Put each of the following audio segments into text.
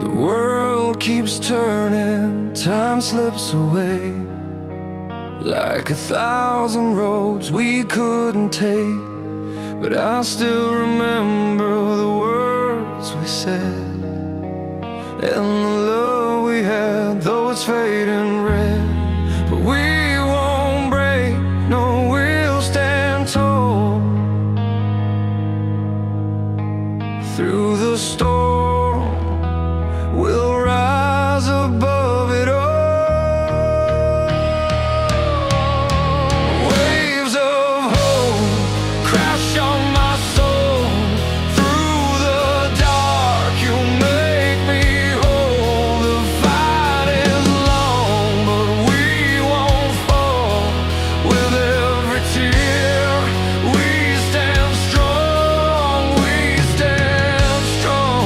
The world keeps turning, time slips away, like 1,000 roads we couldn't take. But I still remember the words we said, and the love we had, though it's fading red. But we won't break, no, we'll stand tall through the storm. We'll rise above it all. Waves of hope crash on my soul. Through the dark, you make me whole. The fight is long, but we won't fall. With every tear, we stand strong. We stand strong.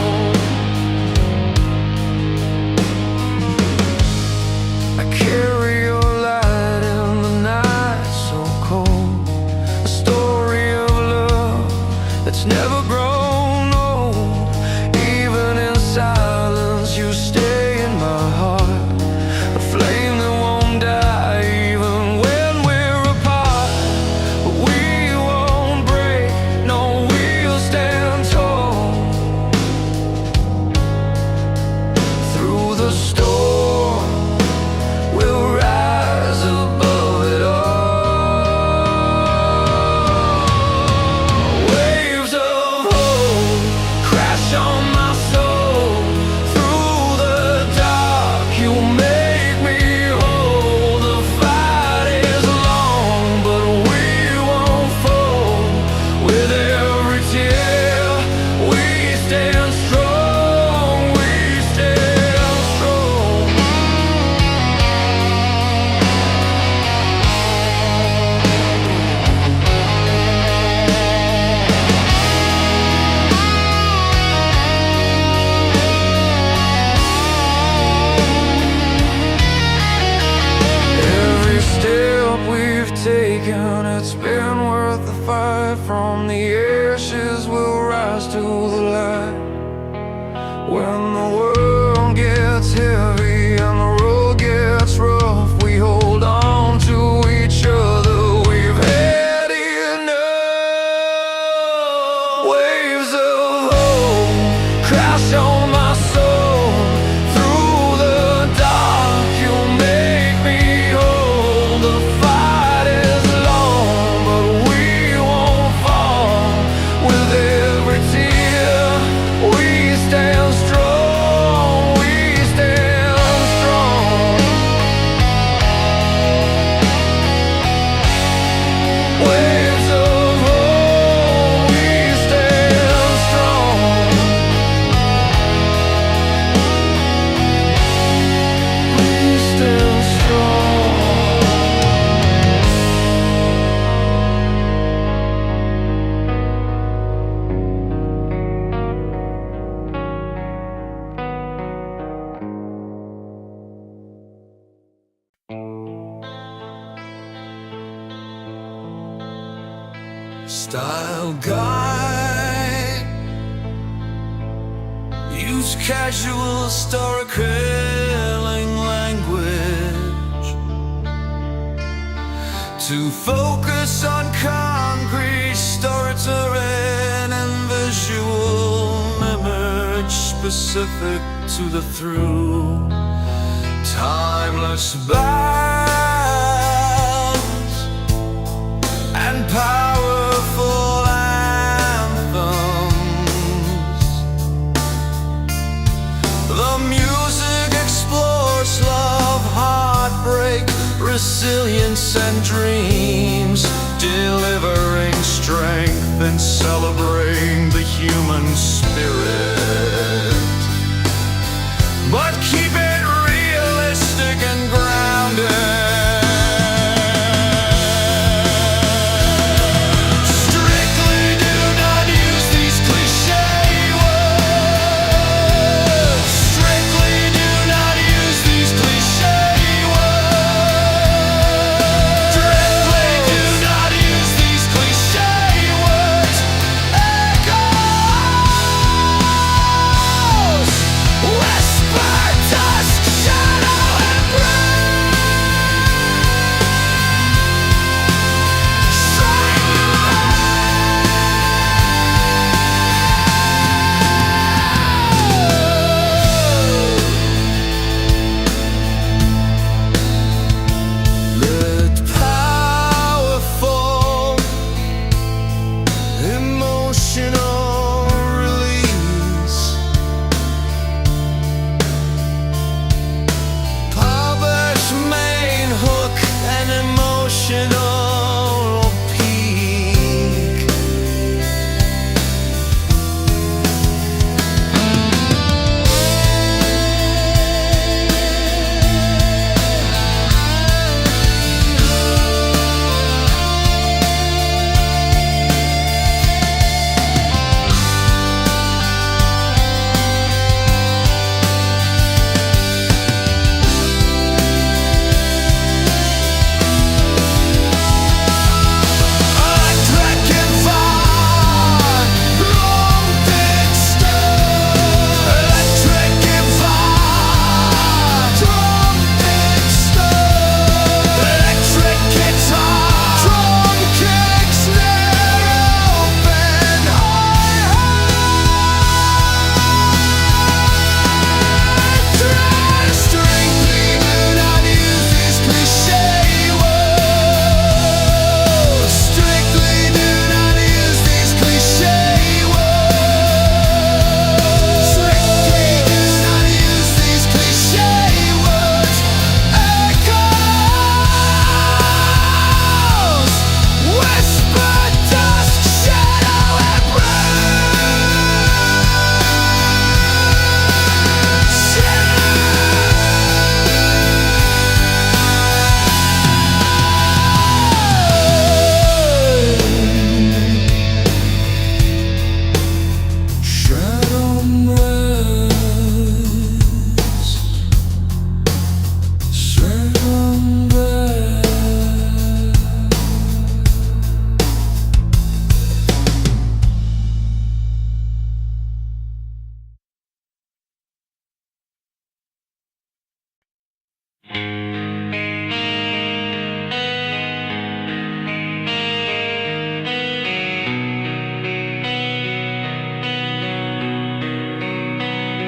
I carry your light in the night so cold, a story of love that's never grown old. Even in silence, you stay in my heart, a flame that won't die even when we're apart. But we won't break, no, we'll stand tall through the storm. We'll rise above it all. Waves of hope crash on my soul. Through the dark, you make me whole. The fight is long, but we won't fall. With every tear, we stand strong. We stand strong. Every step we've taken, it's been worth the fight. From the ashes we'll rise to the light. When the world gets heavy and the road gets rough, we hold on to each other. We've had enough. Waves of hope crash on my soul. Through the dark, you make me whole. The fight is long, but we won't fall. With every tear, we stand strong. We stand strong. Waves of hope, we stand strong. We stand strong. Style guide, use casual storytelling language to focus on concrete storytelling and visual image specific to the through. Timeless bands and powerful anthems. The music explores love, heartbreak, resilience and dreams, delivering strength and celebrating the human spirit. But keep it realistic and grounded. Strictly do not use these cliché words. Strictly do not use these cliché words. Strictly do not use these cliché words. Echoes, West emotional peak.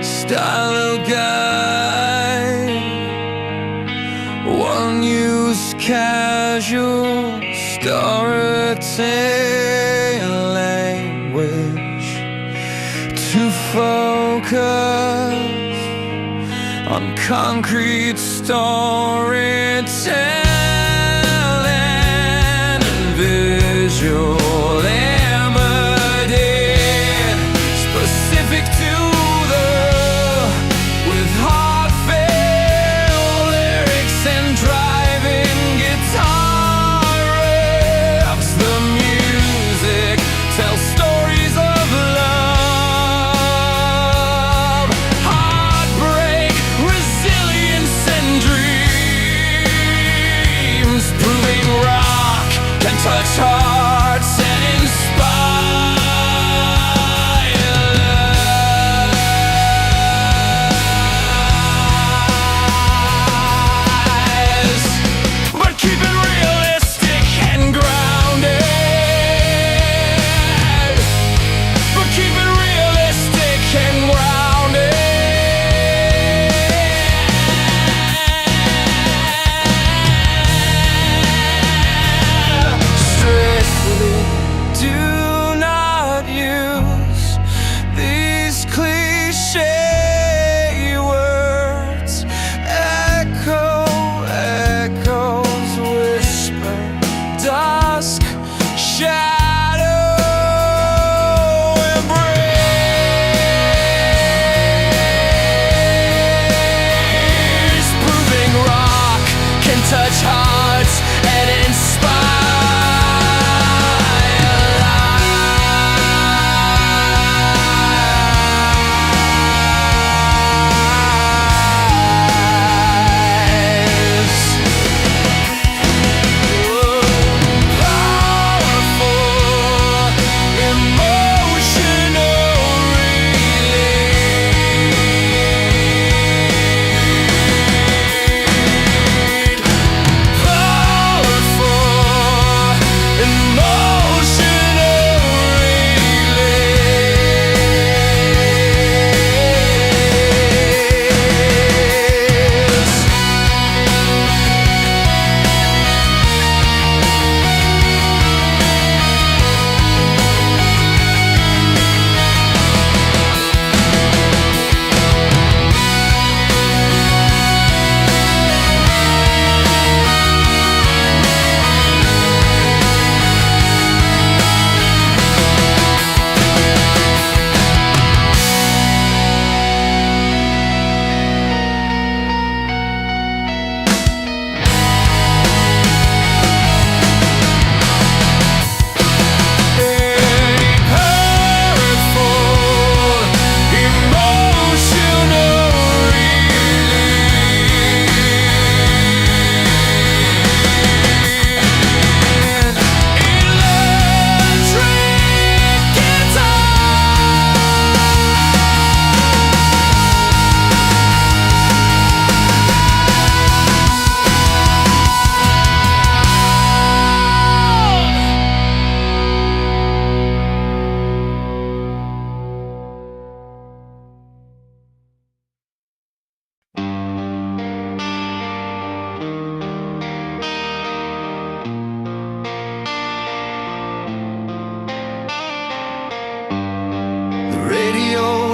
Style guide, one use casual storytelling language to focus on concrete storytelling and visual embodied, specific to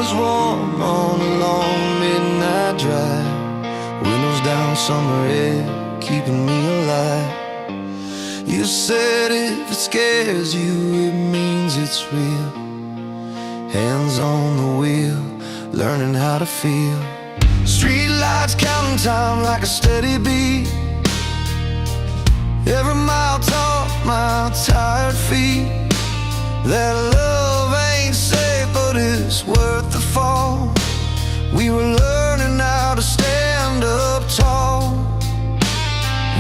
was warm on a long midnight drive. Windows down, summer air, keeping me alive. You said if it scares you, it means it's real. Hands on the wheel, learning how to feel. Street lights counting time like a steady beat. Every mile taught my tired feet that love ain't safe, but it's worth the fall. We were learning how to stand up tall.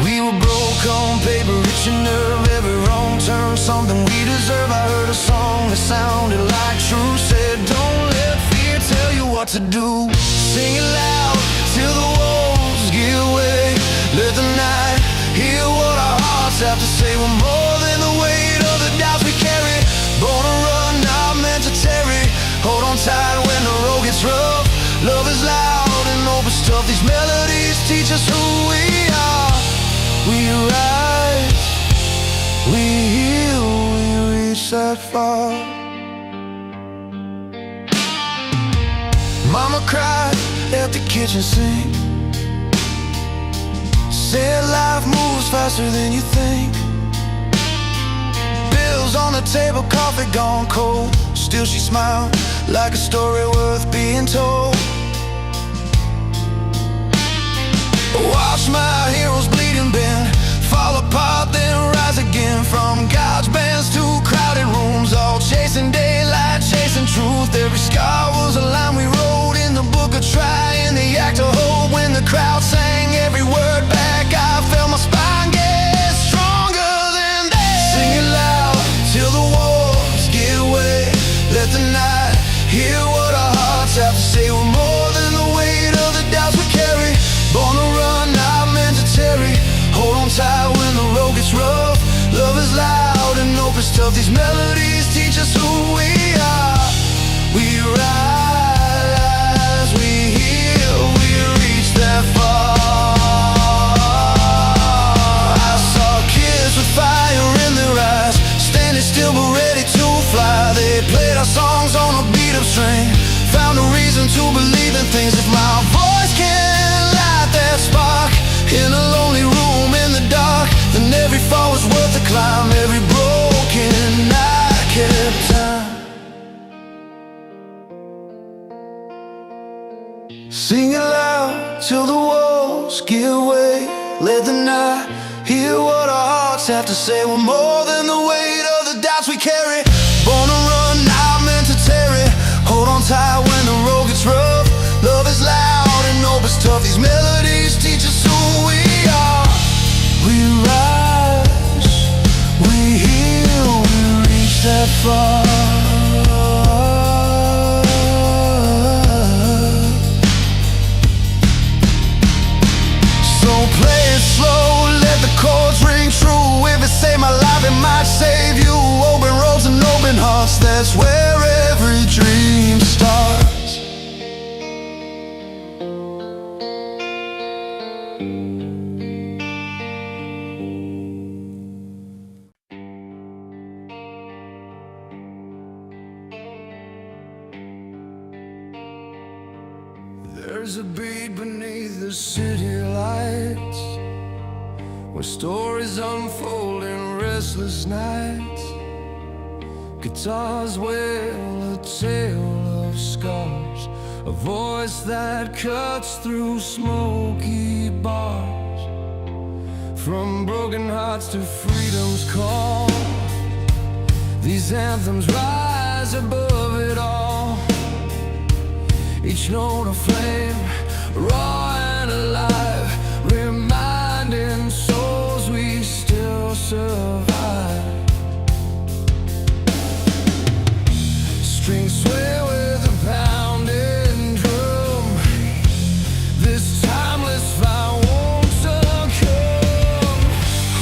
We were broke on paper, rich in nerve. Every wrong turn, something we deserve. I heard a song that sounded like truth. Said, don't let fear tell you what to do. Sing it loud till the walls give way. Let the night hear what our hearts have to say. We're more than the weight of the doubts we carry. Born to run, not meant to tarry. Hold on tight when the road gets rough. Love is loud and hope is tough. These melodies teach us who we are. We rise, we heal, we reach that far. Mama cried at the kitchen sink. Said life moves faster than you think. Bills on the table, coffee gone cold. Still she smiled like a story worth being told. Watch my heroes bleed and bend, fall apart then rise again. From God's bands to crowded rooms, all chasing daylight, chasing truth. Every scar was a line we wrote in the book of trying, the act of hope. When the crowd sang every word back, I felt my spine get stronger than that. Sing it loud till the walls give way. Let the night hear what our hearts have to say. We're more than the weight of the doubts we carry. Born to run, not meant to tarry. Hold on tight when the road gets rough. Love is loud and hope is tough. These melodies teach us who we are. We rise, we heal, we reach that far. I saw kids with fire in their eyes, standing still but ready to fly. They played our songs on a beat up string, found a reason to believe in things. If my voice can light that spark in a lonely room in the dark, then every fall was worth the climb. Every broken night kept time. Sing it loud till the walls give way. Let the night hear what our hearts have to say. We're more than the weight of the doubts we carry. Born to run, not meant to tarry. Hold on tight when the road gets rough. Love is loud and hope is tough. These melodies teach us who we are. We rise, we heal, we reach that far. So play it slow, let the chords ring true. If it saved my life, it might save you. Open roads and open hearts, that's where every dream starts. There's a beat beneath the city lights, where stories unfold in restless nights. Guitars wail a tale of scars, a voice that cuts through smoky bars. From broken hearts to freedom's call, these anthems rise above it all. Each note a flame, raw and alive, reminding souls we still survive. Strings sway with a pounding drum. This timeless fire won't succumb.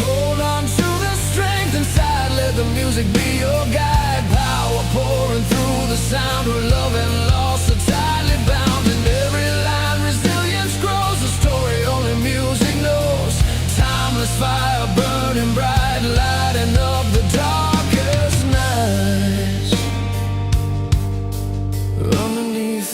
Hold on to the strength inside, let the music be your guide. Power pouring through the sound, where love and loss are tightly bound. In every line resilience grows, a story only music knows. Timeless fire burning bright, lighting up the darkest nights. Underneath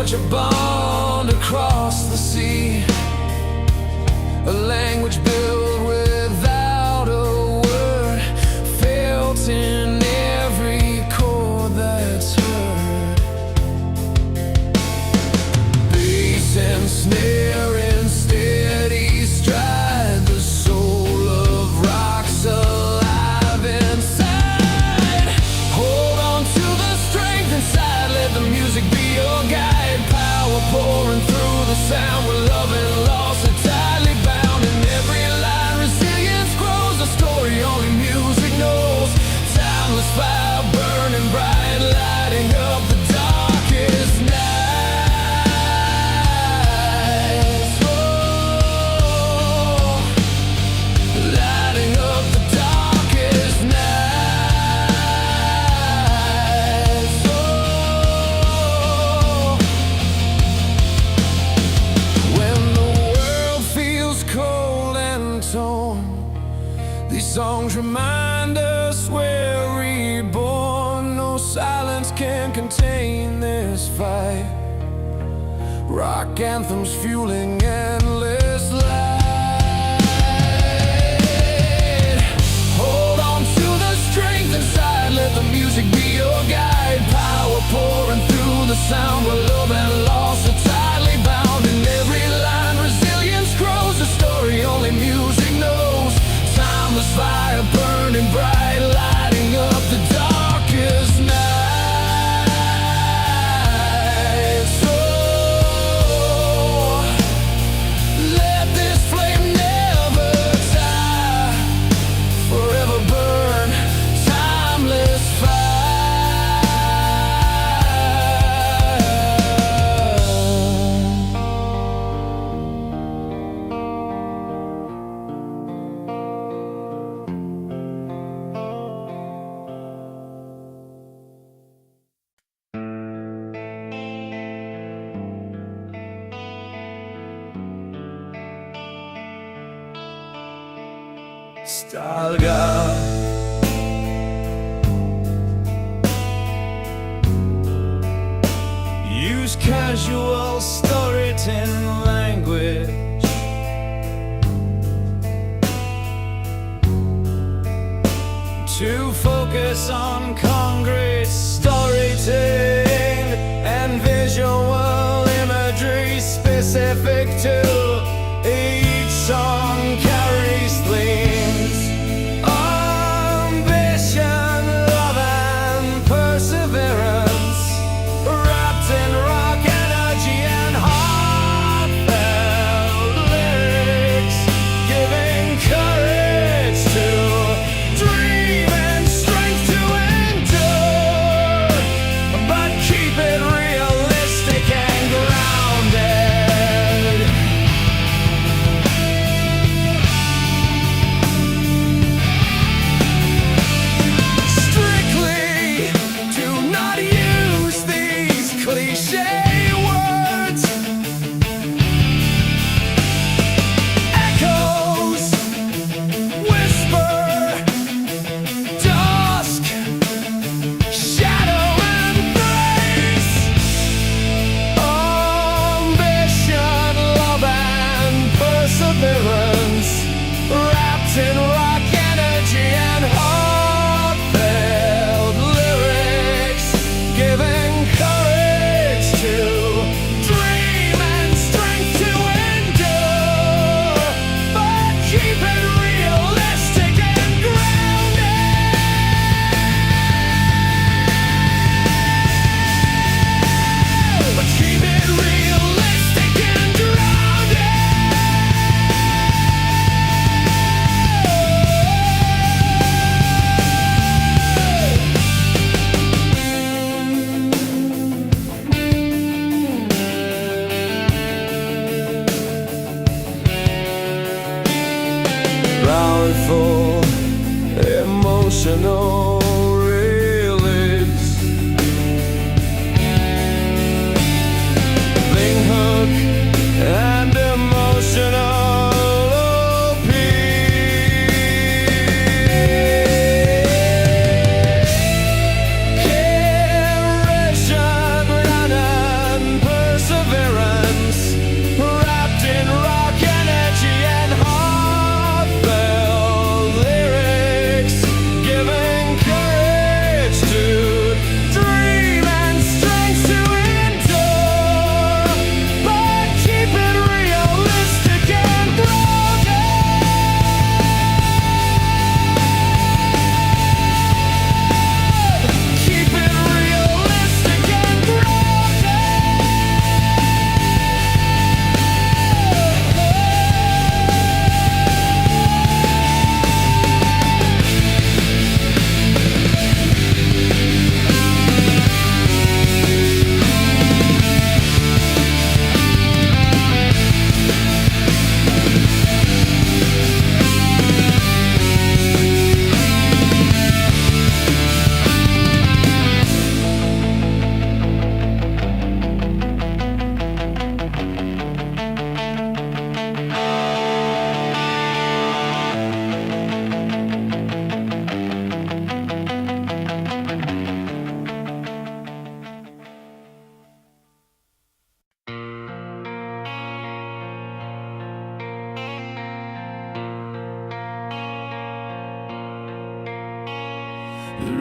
forge a bond across the sea, a language built without a word, felt in every chord that's heard. Bass and snare in steady stride, the soul of rock's alive inside. Hold on to the strength inside, let the music be your guide. Power pouring through the sound, with love and loss are tightly bound. In every line resilience grows, a story only music knows. Timeless fire burning bright, lighting up the darkest nights. Oh, lighting up the darkest nights. Oh, when the world feels cold and torn, these songs remind us we're reborn. No silence can contain this fight. Rock anthems fueling endless light. Hold on to the strength inside, let the music be your guide. Power pouring through the sound, where love and loss are tightly bound. In every line resilience grows, a story only music knows. Timeless fire burning bright, lighting up the darkest nights. Oh, let this flame never die, forever burn, timeless fire. Stalga, use casual storytelling language to focus on concrete storytelling and visual imagery specific to each song. Carries themes, ambition, love and perseverance, wrapped in rock energy and heartfelt lyrics, giving courage to dream and strength to endure.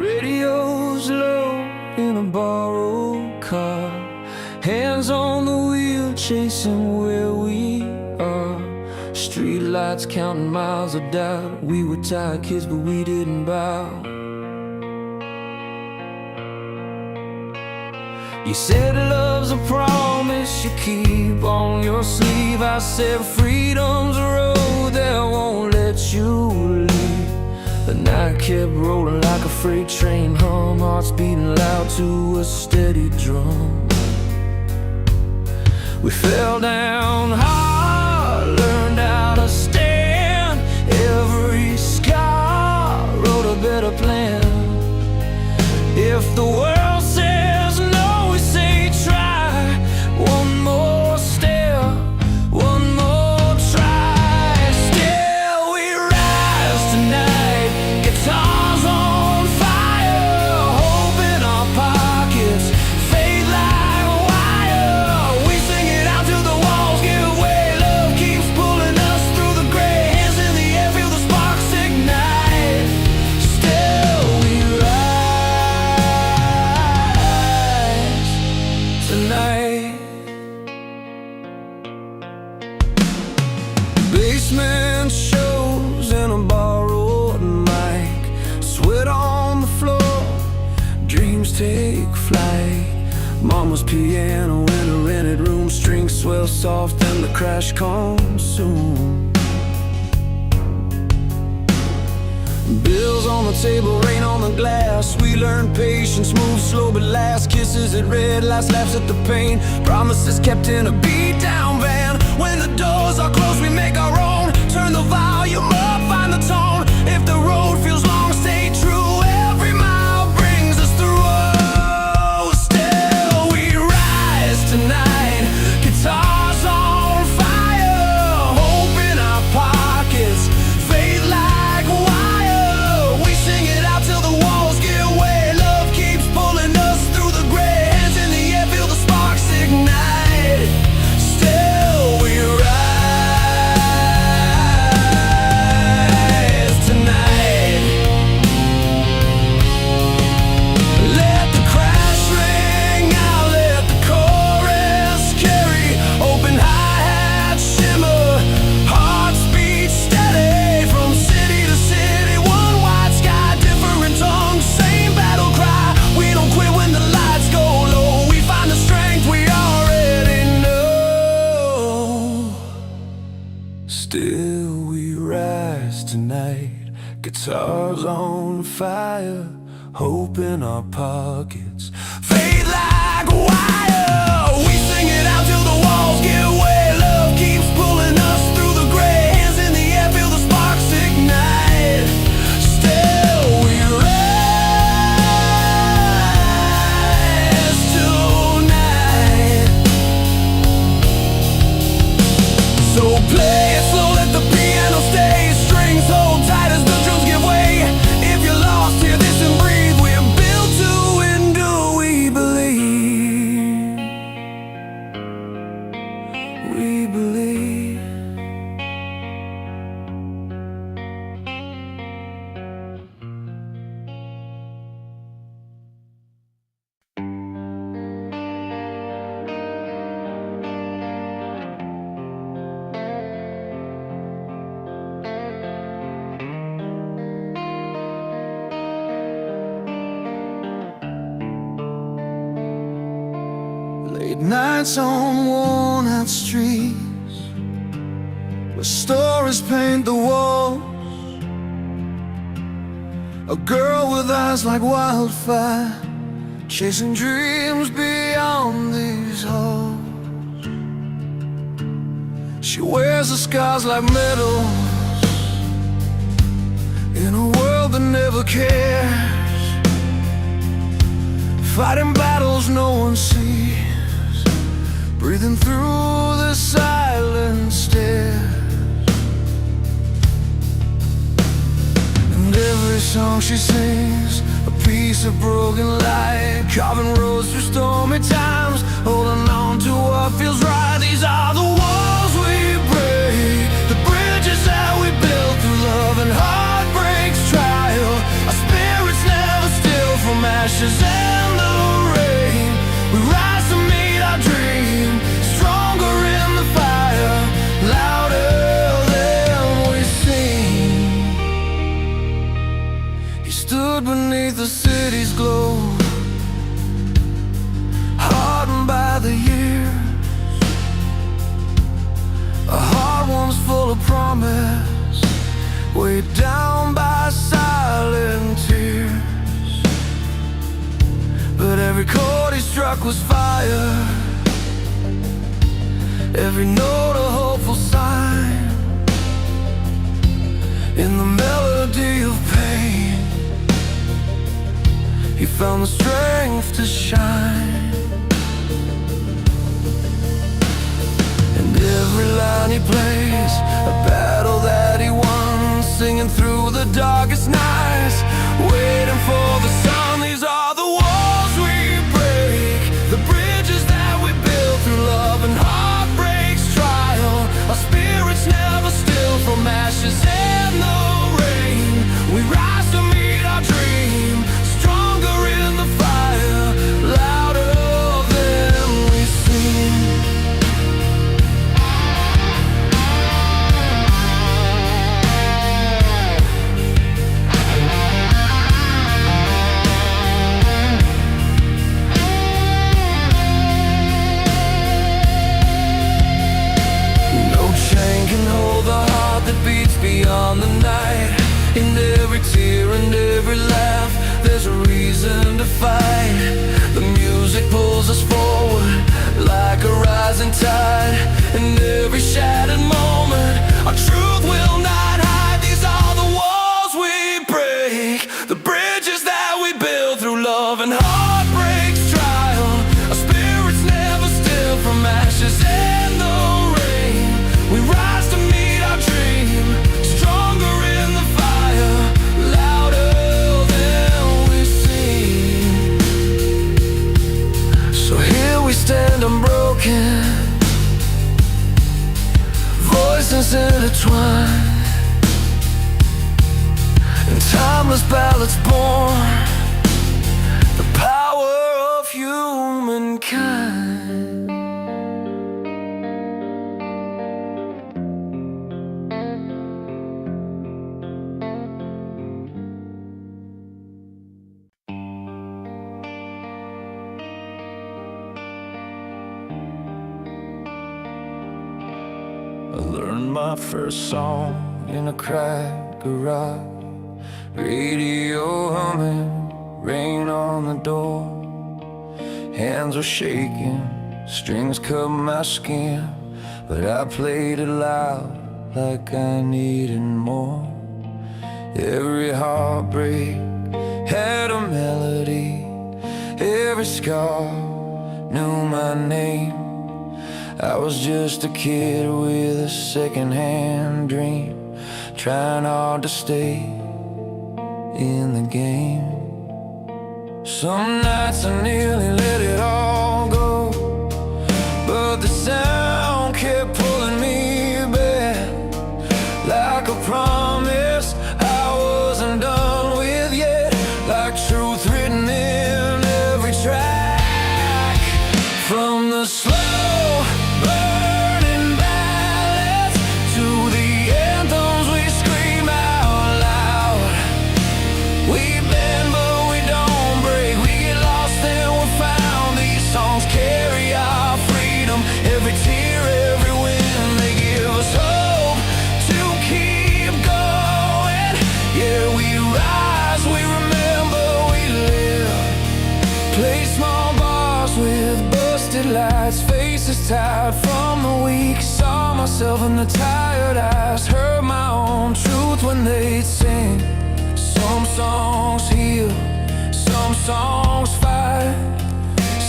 radio's low in a borrowed car, hands on the wheel chasing where we are. Street lights counting miles of doubt. We were tired kids but we didn't bow. You said love's a promise you keep on your sleeve. I said freedom's a road that won't let you leave. The night kept rolling like a freight train hum, hearts beating loud to a steady drum. We fell down hard, learned how to stand. Every scar wrote a better plan. If the world says no, we say try. One more step, one more try. Still we rise tonight, guitars on fire, hope in our pockets, fade like a wire. We sing it out till the walls give way. Love keeps pulling us through the gray. Hands in the air, feel the sparks ignite. Still we rise tonight. Basement shows in a borrowed mic, sweat on the floor, dreams take flight. Mama's piano in a rented room, strings swell soft and the crash comes soon. Bills on the table, rain on the glass. We learn patience, move slow but last. Kisses at red lights, laughs at the pain. Promises kept in a beat down van. When the doors are closed, we make our own. Turn the volume up, find the tone. If the road feels long, stay true. Every mile brings us through. Oh, still we rise tonight. Guitars on fire, hope in our pockets, fade like wire. We sing it out till the walls give way. Love keeps pulling us through the gray. Hands in the air, feel the sparks ignite. Still we rise tonight. Let the crash ring out, let the chorus carry. Open hi-hat shimmer, hearts beat steady. From city to city, one white sky, different tongues, same battle cry. We don't quit when the lights go low. We find the strength we already know. Still we rise tonight. Guitars on fire, hope in our pockets, fade like a wire. We sing it out till the walls give way. Love keeps pulling us through the gray. Hands in the air, feel the sparks ignite. Still we rise tonight. So play it slow, let the piano stay. Strings hold tight as the drums give way. If you're lost, hear this and breathe. We're built to endure, we believe. We believe. Late nights on worn out streets, where stories paint the walls. A girl with eyes like wildfire, chasing dreams beyond these halls. She wears the scars like medals, in a world that never cares, fighting battles no one sees, breathing through the silent stairs. And every song she sings, a piece of broken light, carving roads through stormy times, holding on to what feels right. These are the walls we break, the bridges that we build through love and heartbreak's trial. Our spirits never still. spark was fire, every note a hopeful sign. In the melody of pain, he found the strength to shine. And every line he plays, a battle that he won, singing through the darkest nights, waiting for the sun. These are the walls we break, the bridges that we build through love and heartbreak's trial. Our spirits never still from ashes in the rain. We rise to meet our dream, stronger in the fire, louder than we sing. Beyond the night, in every tear and every laugh, there's a reason to fight. The music pulls us forward like a rising tide. In every shattered moment, our truth will not hide. These are the walls we break, the bridges that we build through love and heartbreak's trial. Our spirits never still from ashes in the rain. We rise to meet our dream, stronger in the fire, louder than we sing. So here we stand unbroken, voices intertwined, and timeless ballads born, the power of humankind. I learned my first song in a cracked garage, radio humming, rain on the door. Hands were shaking, strings cut my skin, but I played it loud like I needed more. Every heartbreak had a melody, every scar knew my name. I was just a kid with a second-hand dream, trying hard to stay in the game. Some nights I nearly let it all go, but the sound kept pulling me back, like a promise I wasn't done with yet, like truth written in every track. From the slow burning ballads to the anthems we scream out loud. We bend but we don't break, we get lost and we're found. These songs carry our freedom, every tear, every wind. They give us hope to keep going. Yeah, we rise, we remember, we live. Play small bars with busted lights, faces tired from the week. Saw myself in the tired eyes, heard my own truth when they'd sing. Some songs heal, some songs fight,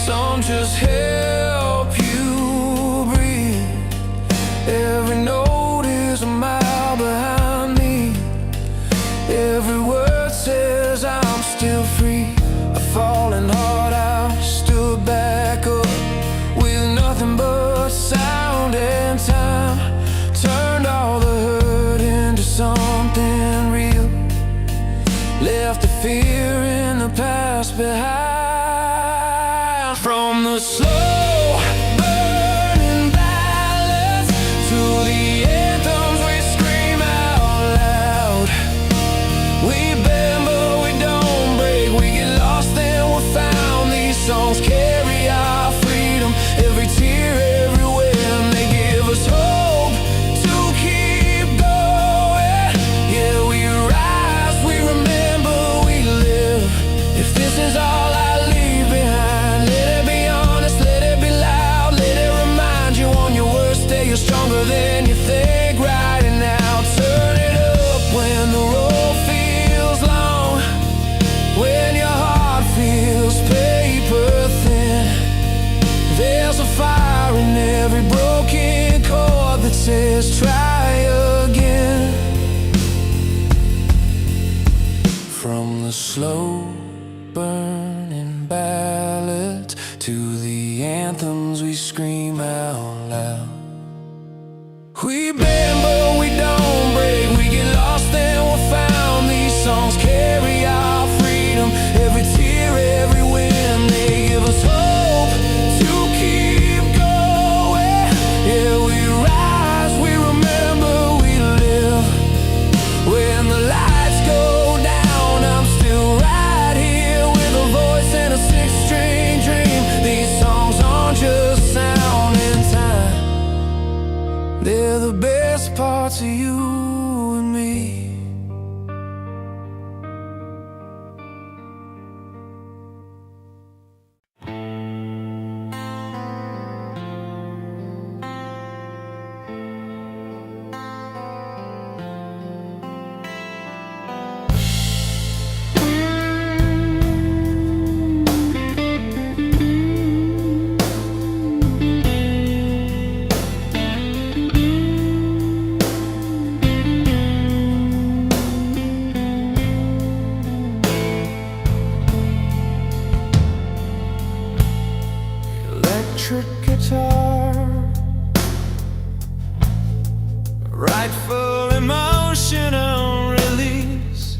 some just help you breathe. Every note is a mile behind me, every word says I'm still free. A falling heart, I stood back up with nothing but sound and time. Turned all the hurt into something real, left the fear in the past behind. From the slow burning ballads to the anthems we scream out loud. We bend but we don't break, we get lost and we're found. These songs carry our freedom, every tear, every wind. They give us hope to keep going. Yeah, we rise, we remember, we live. If this is all out loud. We bend but we don't break, we get lost and we're found. These songs carry our freedom, every tear, every wind. They give us hope to keep going. Yeah, we rise, we remember, we live. When the lights go down, I'm still right here with a voice and a six-string dream. These songs aren't just sound in time, they're the best parts of you and me. Electric guitar, rightful emotional release.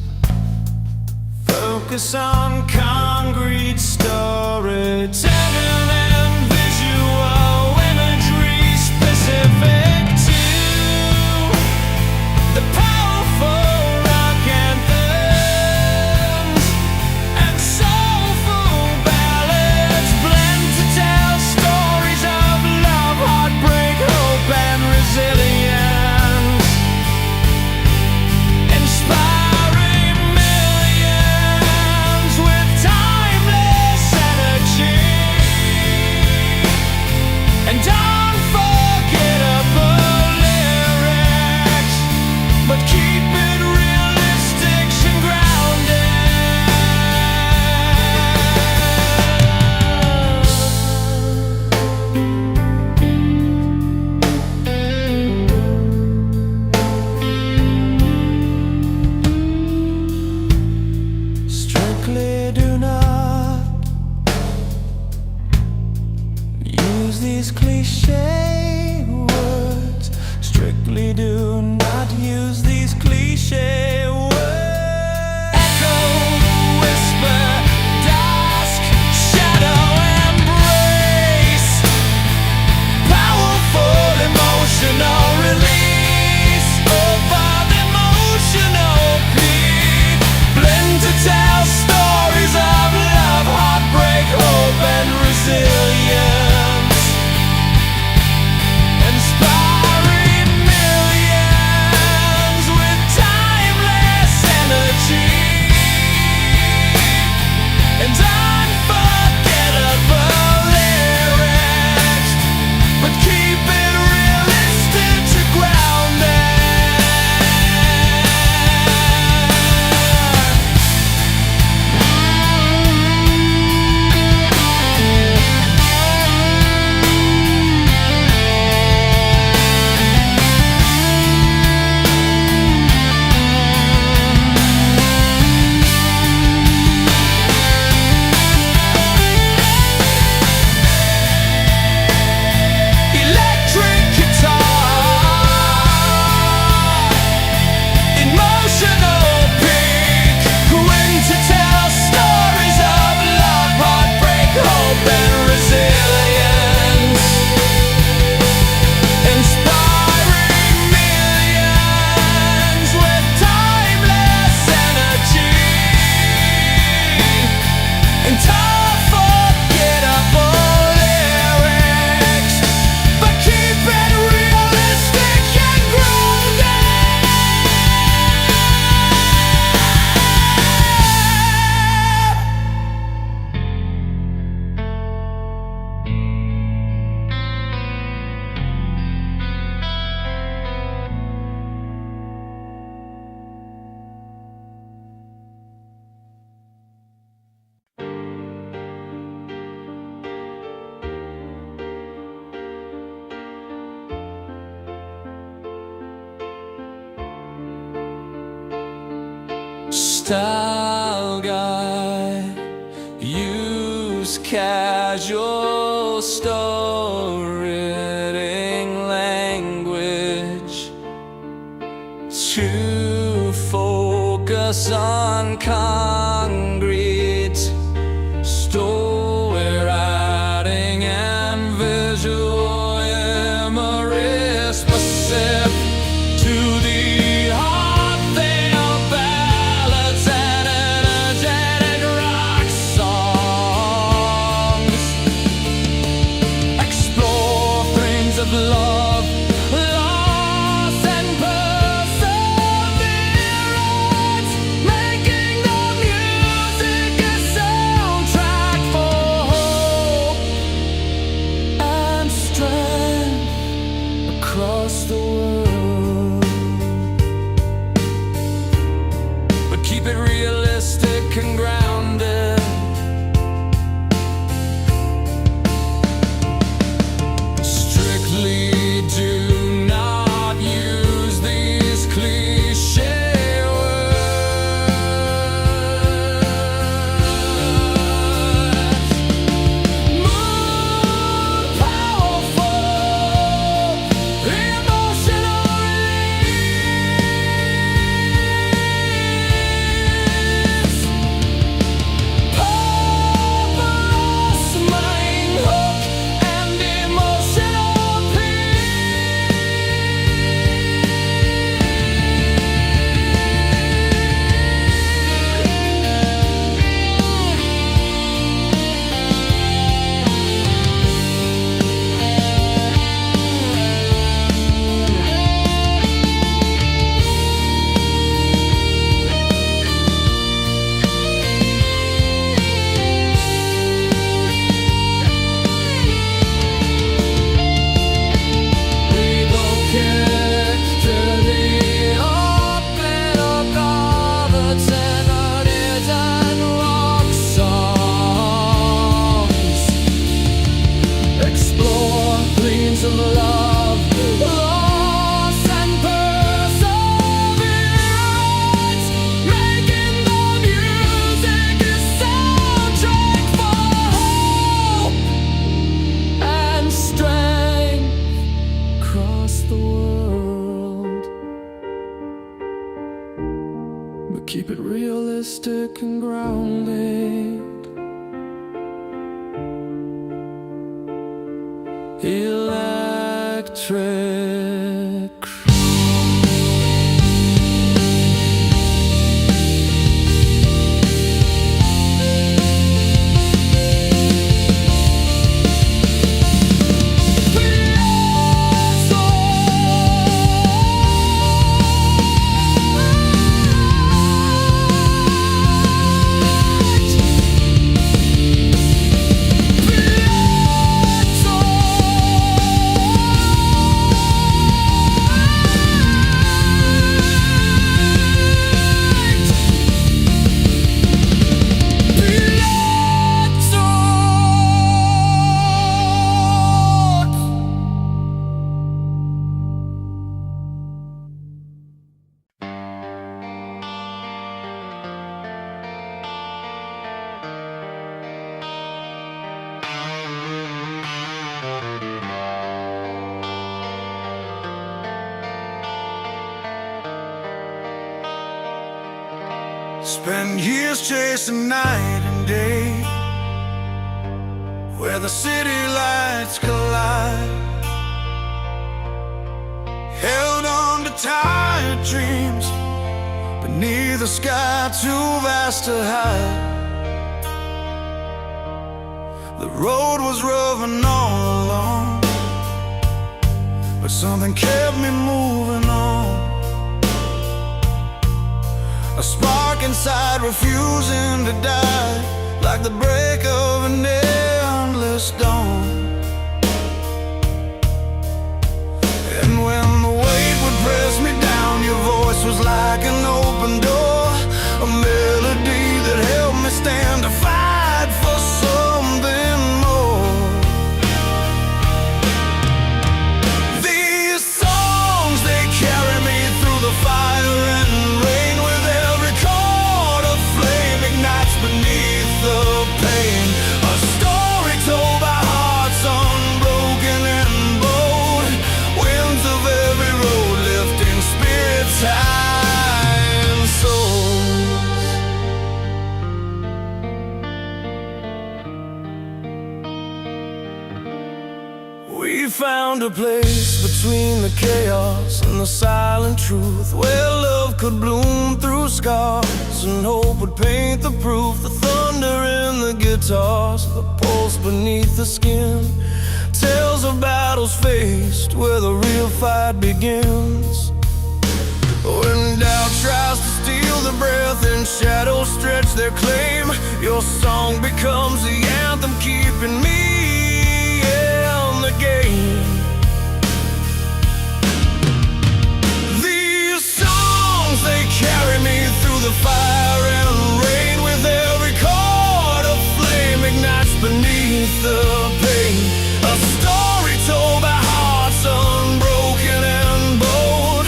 Focus on concrete storytelling and visual imagery specific to the powerful rock anthems and soulful ballads blend to tell stories of love, heartbreak, hope, and resilience, inspiring millions with timeless energy and unforgettable lyrics, but keep it realistic and grounded. Strictly do not use these cliche words. Strictly do not use these cliche words. Echo, whisper, dusk, shadow, embrace. Powerful emotional release. Over the emotional peak. Blend to tell stories of love, heartbreak, hope, and resilience, inspiring millions with timeless energy and unforgettable lyrics, but keep it realistic to grounded. Electric guitar, emotional peak, when to tell stories of love, heartbreak, hope, and resilience, inspiring millions with timeless energy and unforgettable lyrics, but keep it realistic and grounded. Style guide, use casual stories. surface on concrete. Story writing and visual imagery specific to the heartfelt ballads and energetic rock songs. Explore themes of love, loss and perseverance, making the music a soundtrack for hope and strength across the world. But keep it realistic and grounded. Strictly do not use these cliché words. More powerful, emotional release. Purpose, main hook, and emotional of love, loss and perseverance, making the music a soundtrack for hope and strength across the world. But keep it realistic and grounded. Electric. Spend years chasing night and day, where the city lights collide. Held on to tired dreams beneath a sky too vast to hide. The road was rough and all alone, but something kept me moving on. A spark inside refusing to die, like the break of an endless dawn. And when the weight would press me down, your voice was like an open door, a melody that helped me stand to fight for something more. These songs, they carry me through the fire and rain, with every chord of flame ignites beneath the pain. A story told by hearts found a place between the chaos and the silent truth, where love could bloom through scars and hope would paint the proof. The thunder in the guitars, the pulse beneath the skin, tales of battles faced where the real fight begins. When doubt tries to steal the breath and shadows stretch their claim, your song becomes the anthem keeping me in the game. These songs, they carry me through the fire and rain, with every chord of flame ignites beneath the pain. A story told by hearts unbroken and bold,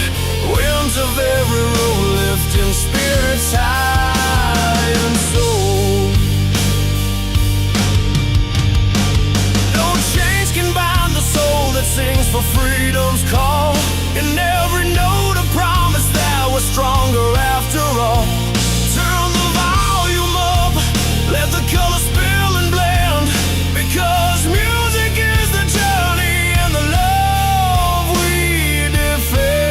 winds of every road lifting spirits high and soul. No chains can bind the soul that sings for freedom's call. In every note a promise that we're stronger after all. Turn the volume up, let the colors spill and blend, because music is the journey and the love we defend.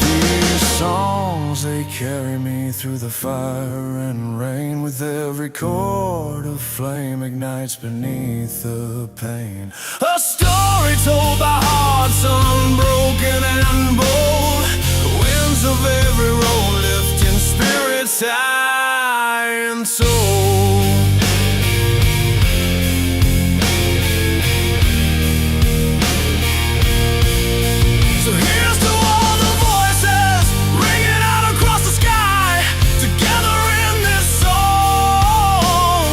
These songs, they carry me through the fire and rain, with every chord of flame ignites beneath the pain. A story told by hearts unbroken and bold, winds of every road lifting spirits high and soul. So here's to all the voices ringing out across the sky, together in this song,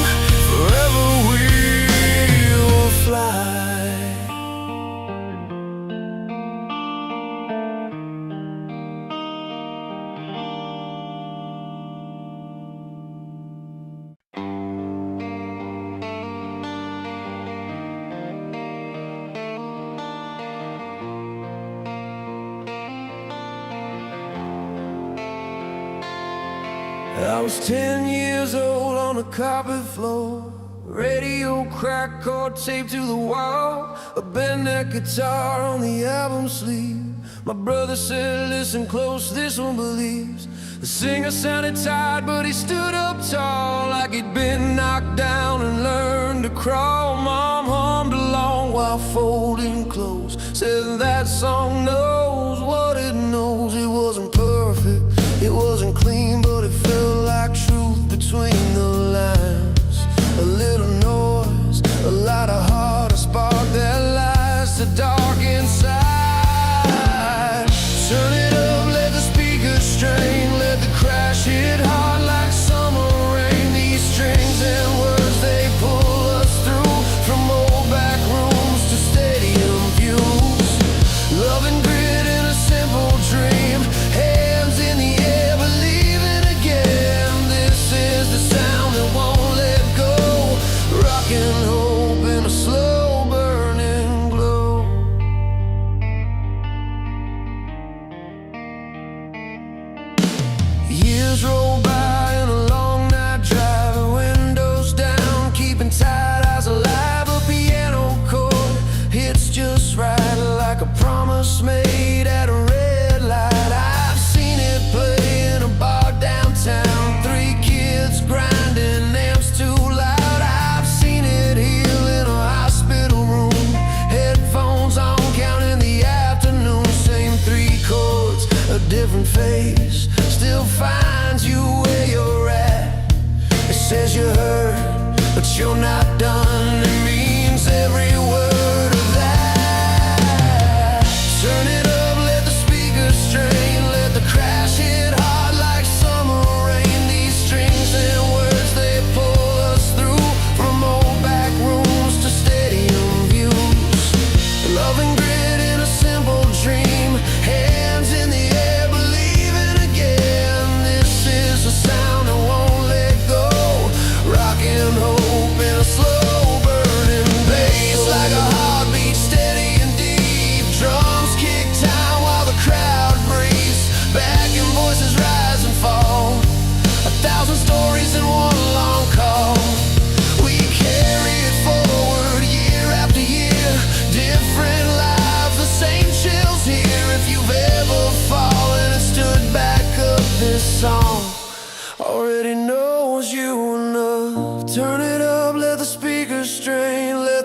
forever we will fly. I was 10 years old on a carpet floor, radio crack chord taped to the wall, a bend neck guitar on the album sleeve. My brother said, listen close, this one believes. The singer sounded tired, but he stood up tall, like he'd been knocked down and learned to crawl. Mom hummed along while folding clothes, said that song knows what it knows. It wasn't perfect, it wasn't clean, but it felt like truth between the lines. A little noise, a lot of heart, a spark that lights the dark inside. Turn it up, let the speakers strain, let the crash hit hard like summer rain. These strings and words, they pull us through, from old back rooms to stadium views. Love and grit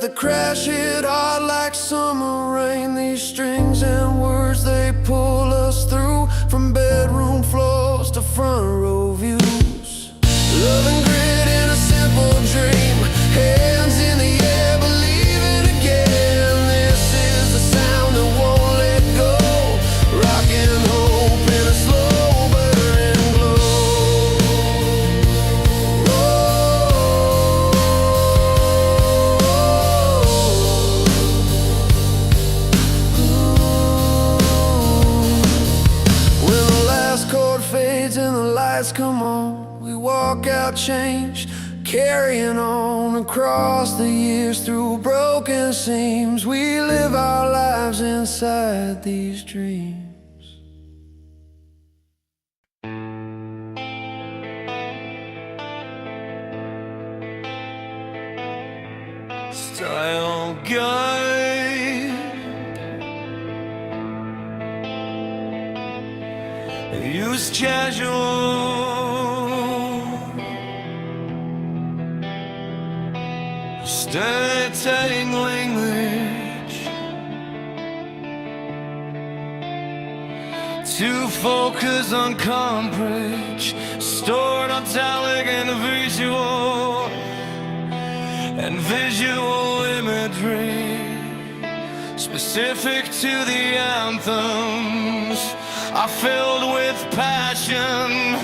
that crash hit hard like summer rain. These strings and words, they pull us through, from bedroom floors to front row views. Love and grit in a simple dream, hands in the air, believing again. This is the sound that won't let go, rocking hope in a slow burning glow. When the last chord fades and the lights come on, we walk out changed, carrying on across the years through broken seams. We live our lives inside these dreams. Style guide, use casual, state language to focus on coverage, stored italic and visual, and visual imagery specific to the anthems are filled with passion,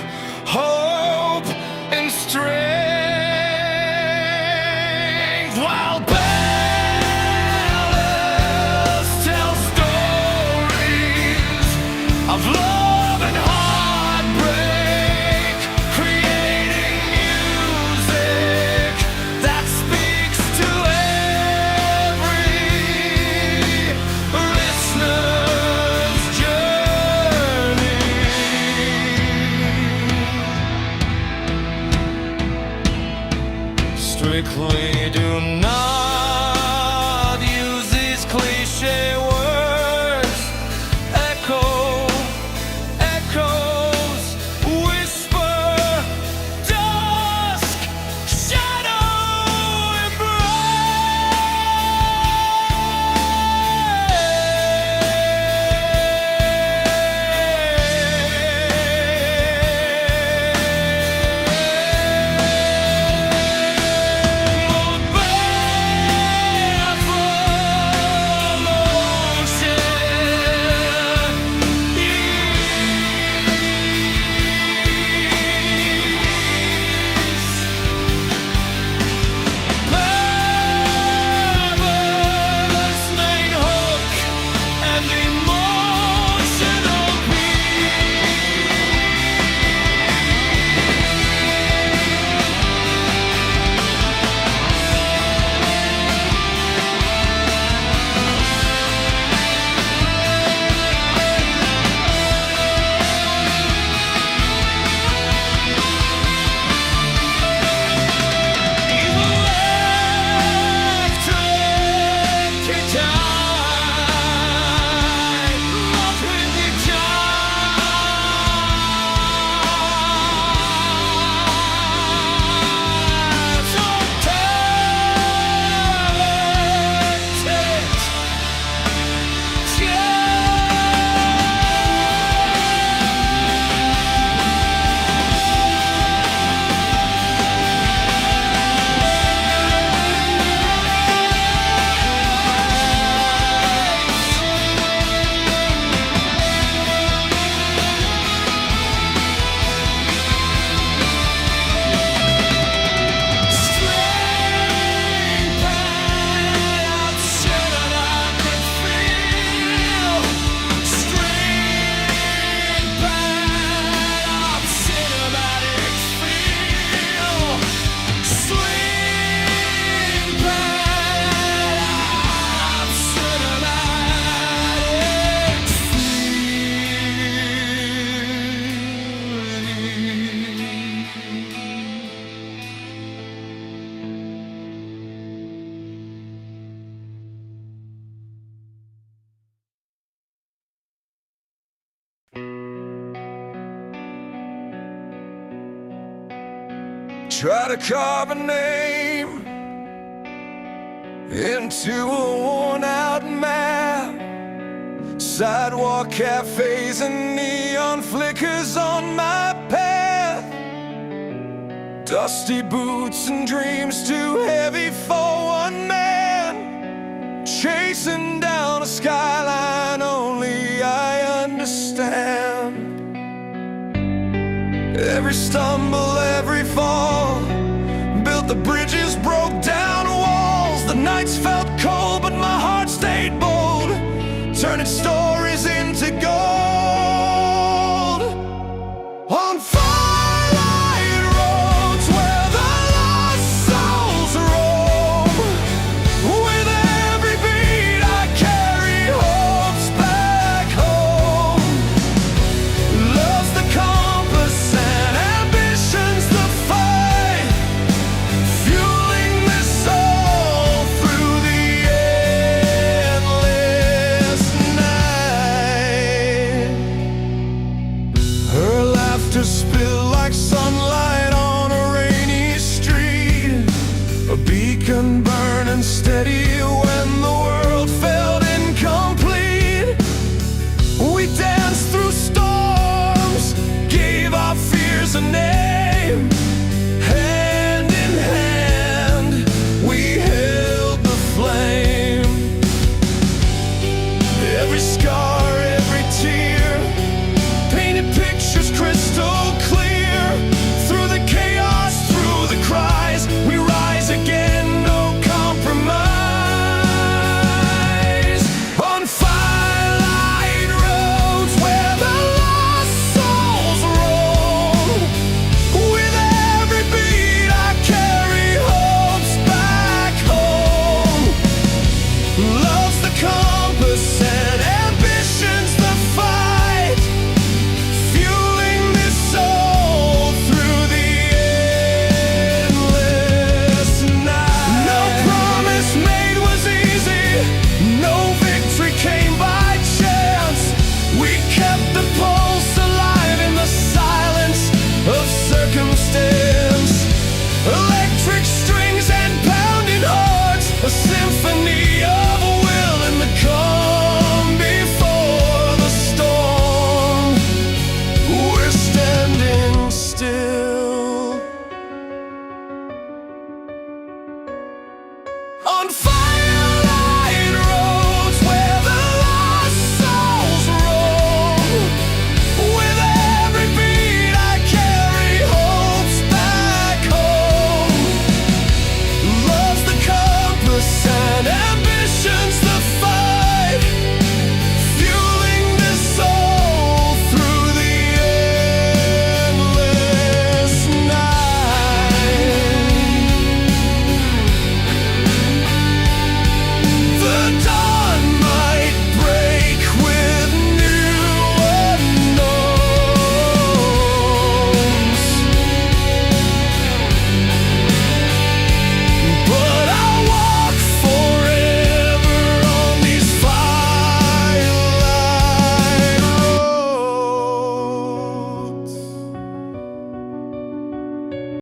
hope, and strength, while ballads tell stories of love and heartbreak, creating music that speaks to every listener's journey. Strictly do not use these cliche words. Echo, echoes, whisper, dusk, shadow, Try to carve a name into a worn-out map. Sidewalk cafes and neon flickers on my path. Dusty boots and dreams too heavy for one man. Chasing down a skyline only I understand. Every stumble, every fall,